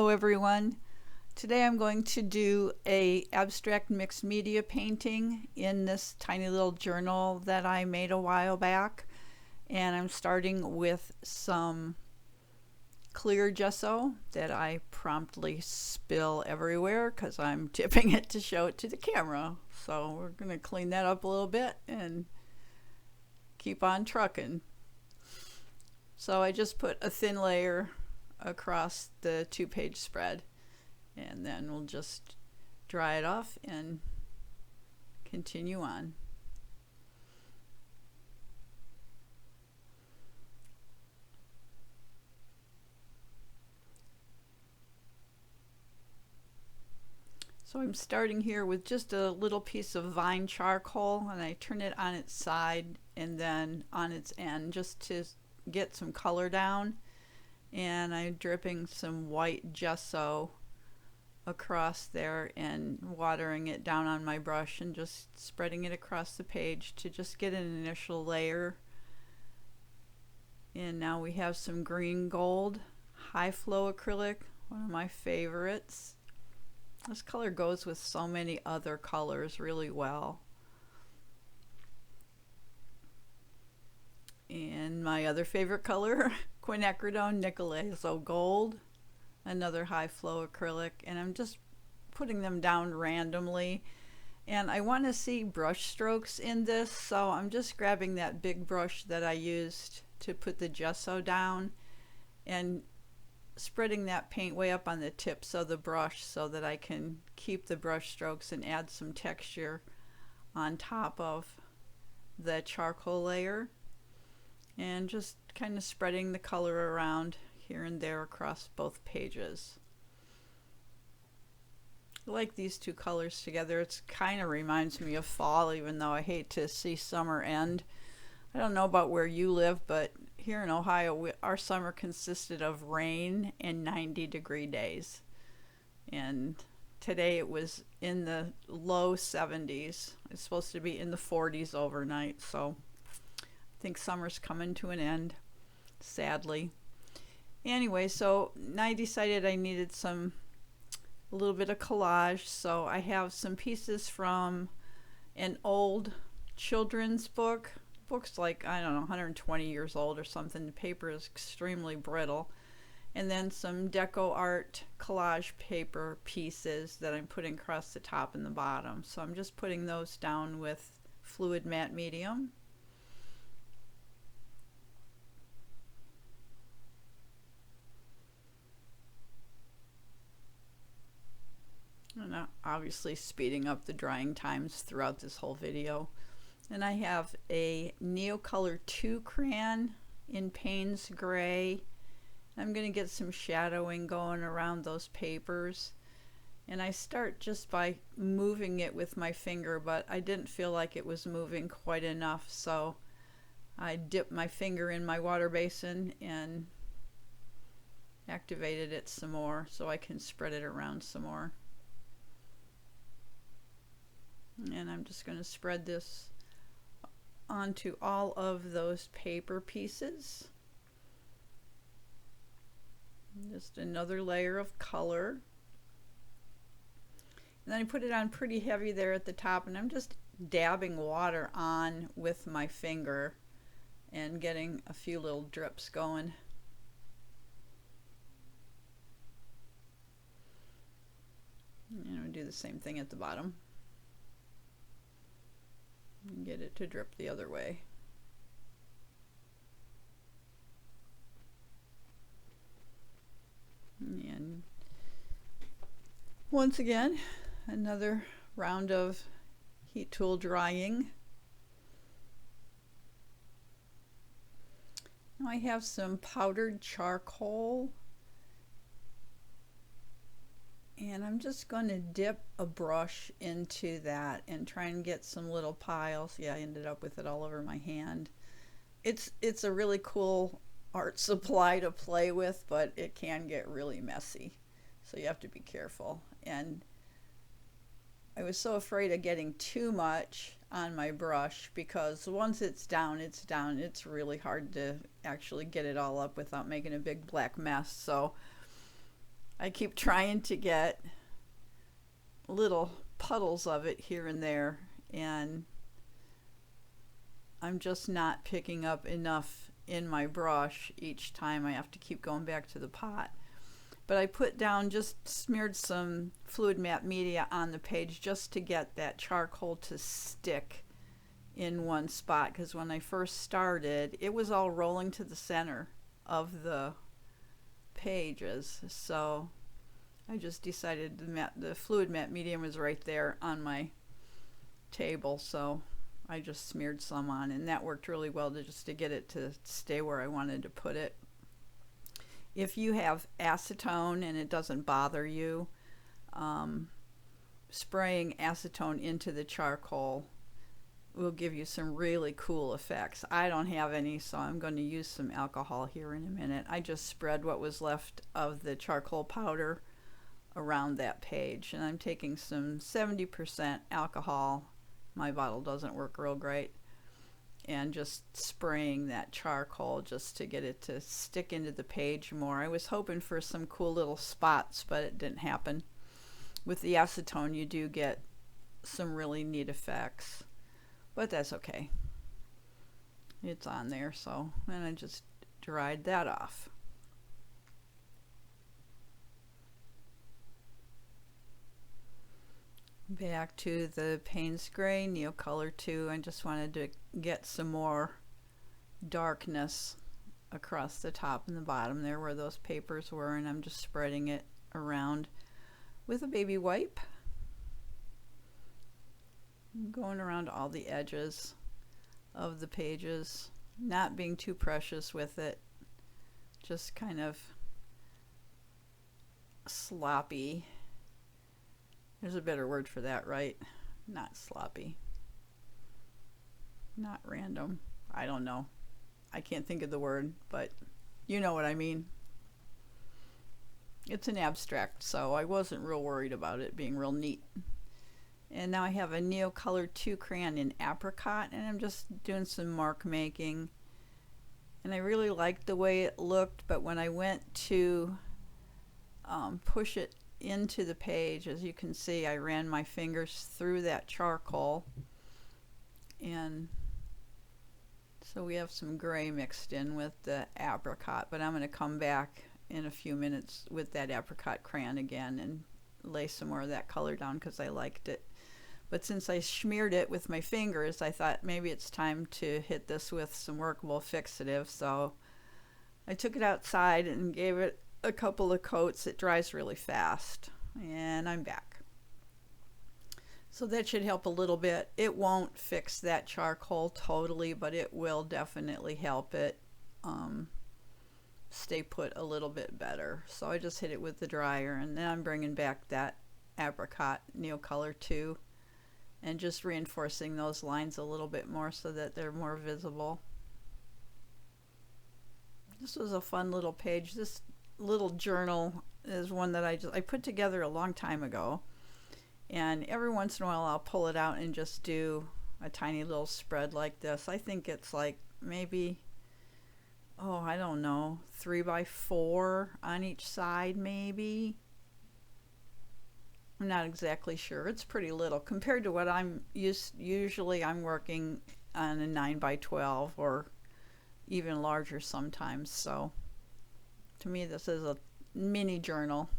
everyone. Today I'm going to do a abstract mixed media painting in this tiny little journal that I made a while back, and I'm starting with some clear gesso that I promptly spill everywhere because I'm tipping it to show it to the camera. So we're going to clean that up a little bit and keep on trucking. So I just put a thin layer across the 2-page spread, and then we'll just dry it off and continue on. So I'm starting here with just a little piece of vine charcoal, and I turn it on its side and then on its end just to get some color down. And I'm dripping some white gesso across there and watering it down on my brush and just spreading it across the page to just get an initial layer. And now we have some green gold high flow acrylic, one of my favorites. This color goes with so many other colors really well. And my other favorite color, quinacridone nickel, so gold, another high flow acrylic, and I'm just putting them down randomly. And I want to see brush strokes in this, so I'm just grabbing that big brush that I used to put the gesso down and spreading that paint way up on the tips of the brush so that I can keep the brush strokes and add some texture on top of the charcoal layer. And just kind of spreading the color around here and there across both pages. I like these two colors together. It kind of reminds me of fall, even though I hate to see summer end. I don't know about where you live, but here in Ohio, our summer consisted of rain and 90-degree days. And today it was in the low 70s. It's supposed to be in the 40s overnight, so I think summer's coming to an end, sadly. Anyway, so I decided I needed a little bit of collage, so I have some pieces from an old children's book. The book's like, I don't know, 120 years old or something. The paper is extremely brittle. And then some deco art collage paper pieces that I'm putting across the top and the bottom. So I'm just putting those down with fluid matte medium. And obviously speeding up the drying times throughout this whole video. And I have a Neocolor 2 crayon in Payne's gray. I'm going to get some shadowing going around those papers. And I start just by moving it with my finger, but I didn't feel like it was moving quite enough, so I dipped my finger in my water basin and activated it some more so I can spread it around some more. And I'm just going to spread this onto all of those paper pieces. Just another layer of color. And then I put it on pretty heavy there at the top, and I'm just dabbing water on with my finger and getting a few little drips going. And I'm going to do the same thing at the bottom. And get it to drip the other way. And once again, another round of heat tool drying. Now I have some powdered charcoal, and I'm just going to dip a brush into that and try and get some little piles. Yeah, I ended up with it all over my hand. It's a really cool art supply to play with, but it can get really messy, so you have to be careful. And I was so afraid of getting too much on my brush because once it's down, it's down. It's really hard to actually get it all up without making a big black mess. So I keep trying to get little puddles of it here and there, and I'm just not picking up enough in my brush each time. I have to keep going back to the pot. But I put down, just smeared some fluid matte media on the page just to get that charcoal to stick in one spot, because when I first started it was all rolling to the center of the pages. So I just decided the fluid matte medium was right there on my table, so I just smeared some on, and that worked really well to get it to stay where I wanted to put it. If you have acetone and it doesn't bother you, spraying acetone into the charcoal will give you some really cool effects. I don't have any, so I'm going to use some alcohol here in a minute. I just spread what was left of the charcoal powder around that page, and I'm taking some 70% alcohol. My bottle doesn't work real great, and just spraying that charcoal just to get it to stick into the page more. I was hoping for some cool little spots, but it didn't happen. With the acetone you do get some really neat effects, but that's okay. It's on there, so then I just dried that off. Back to the Payne's Gray Neocolor 2. I just wanted to get some more darkness across the top and the bottom there where those papers were, and I'm just spreading it around with a baby wipe. I'm going around all the edges of the pages, not being too precious with it, just kind of sloppy. There's a better word for that, right? Not sloppy. Not random. I don't know. I can't think of the word, but you know what I mean. It's an abstract, so I wasn't real worried about it being real neat. And now I have a Neocolor 2 crayon in apricot, and I'm just doing some mark making. And I really liked the way it looked, but when I went to push it into the page, as you can see, I ran my fingers through that charcoal, and so we have some gray mixed in with the apricot, but I'm going to come back in a few minutes with that apricot crayon again and lay some more of that color down because I liked it. But since I smeared it with my fingers, I thought maybe it's time to hit this with some workable fixative, so I took it outside and gave it a couple of coats. It dries really fast, and I'm back. So that should help a little bit. It won't fix that charcoal totally, but it will definitely help it stay put a little bit better. So I just hit it with the dryer, and then I'm bringing back that apricot Neocolor 2 and just reinforcing those lines a little bit more so that they're more visible. This was a fun little page. This little journal is one that I put together a long time ago, and every once in a while I'll pull it out and just do a tiny little spread like this. I think it's like maybe, oh, I don't know, 3 by 4 on each side maybe. I'm not exactly sure. It's pretty little compared to what I'm usually I'm working on a 9 by 12 or even larger sometimes. So to me this is a mini journal.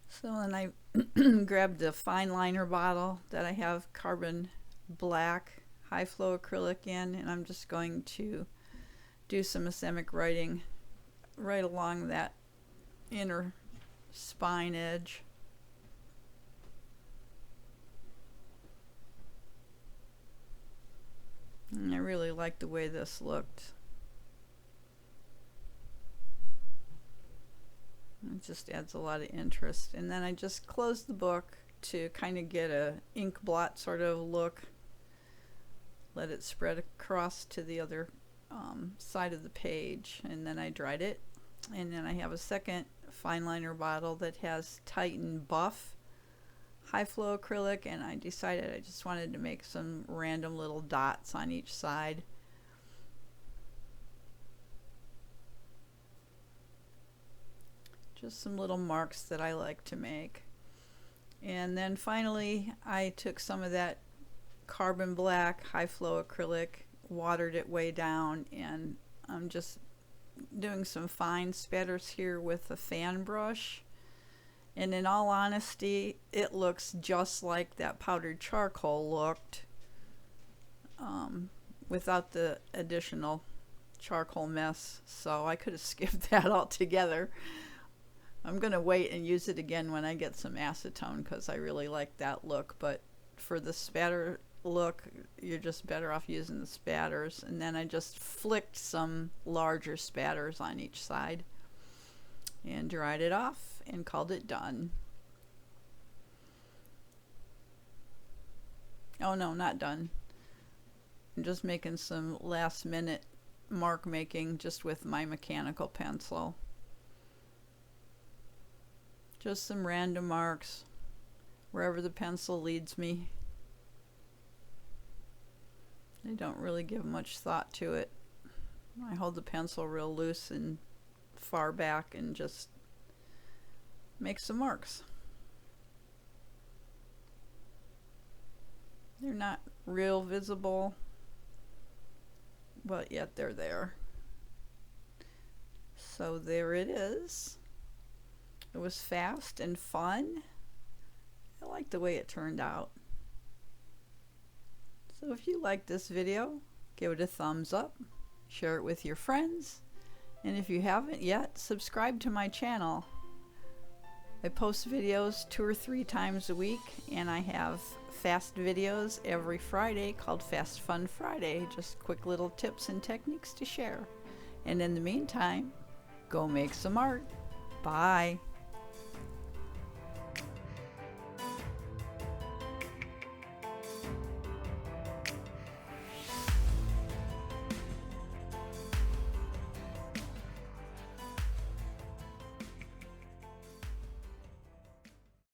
So then I grabbed the fine liner bottle that I have carbon black high flow acrylic in, and I'm just going to do some ischemic writing right along that inner spine edge. And I really like the way this looked. It just adds a lot of interest. And then I just closed the book to kind of get a ink blot sort of look. Let it spread across to the other side of the page, and then I dried it. And then I have a second fine liner bottle that has Titan Buff high flow acrylic, and I decided I just wanted to make some random little dots on each side. Just some little marks that I like to make. And then finally I took some of that carbon black high flow acrylic, watered it way down, and I'm just doing some fine spatters here with a fan brush. And in all honesty, it looks just like that powdered charcoal looked, without the additional charcoal mess, so I could have skipped that altogether. I'm gonna wait and use it again when I get some acetone because I really like that look, but for the spatter look, you're just better off using the spatters. And then I just flicked some larger spatters on each side and dried it off and called it done. Oh no, not done. I'm just making some last minute mark making just with my mechanical pencil. Just some random marks wherever the pencil leads me. I don't really give much thought to it. I hold the pencil real loose and far back and just make some marks. They're not real visible, but yet they're there. So there it is. It was fast and fun. I like the way it turned out. So if you liked this video, give it a thumbs up, share it with your friends, and if you haven't yet, subscribe to my channel. I post videos 2 or 3 times a week, and I have fast videos every Friday called Fast Fun Friday, just quick little tips and techniques to share. And in the meantime, go make some art. Bye.